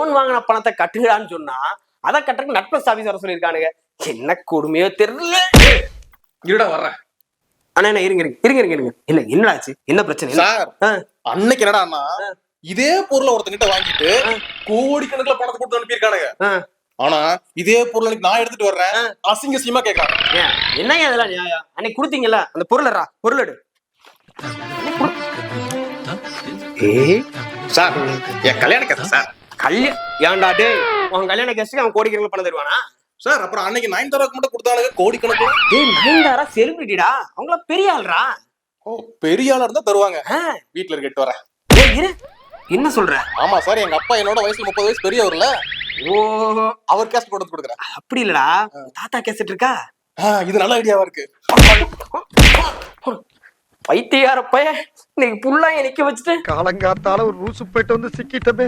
Loan வாங்கின பணத்தை கட்டுகிறான்னு சொன்னா அதை கட்டுறதுக்கு நட்பஸ் ஆபீஸ் வர சொல்லியிருக்கானுங்க. என்ன கொடுமையோ தெரியல. இருடா வர்றேன். அண்ணா இருங்க இருங்க இருங்க இருங்க. இல்ல என்னடாச்சு, என்ன பிரச்சனை சார்? அன்னைக்கு என்னடான்னா இதே பொருளை ஒருத்தங்கிட்ட வாங்கிட்டு கோடிக்கணக்கில் பணத்தை கொடுத்து அனுப்பியிருக்கானுங்க. ஆனா இதே பொருள் நான் எடுத்துட்டு வர்றேன், அசிங்க அசிங்கமா கேட்கறாங்க. என்னங்க அதெல்லாம் நியாயம்? அன்னைக்கு கொடுத்தீங்கல்ல அந்த பொருள் எடு. சார் என் கல்யாண கேஸ் சார். ஏன்டா டே, உன் கல்யாண கேஸுக்கு அவன் கோடிக்கணக்கில் பணம் தருவானா சார்? அப்புறம் அன்னைக்கு நயன்தாராக்கு மட்டும் கொடுத்தானுங்க கோடிக்கணக்கில். டேய் நயன்தாரா செலிபிரிட்டிடா, அவங்கள பெரிய ஆள்றா. ஓ பெரிய ஆளா இருந்தா தருவாங்க. வீட்டுல இருக்கிட்டு வரேன். இரு, என்ன சொல்ற? ஆமா சார், எங்க அப்பா என்னோட வயசுல 30 வயசு பெரியவர்ல. ஓ அவர் கேஸ் போட்டு கொடுக்குறேன். அப்படி இல்லடா, தாத்தா கேசட் இருக்கா? இது நல்ல ஐடியாவா இருக்கு. பைத்தியாரப்ப இன்னைக்கு புள்ளா நிக்க வச்சுட்டு காலங்காத்தால ஒரு ரூசு போயிட்டு வந்து சிக்கிட்டமே.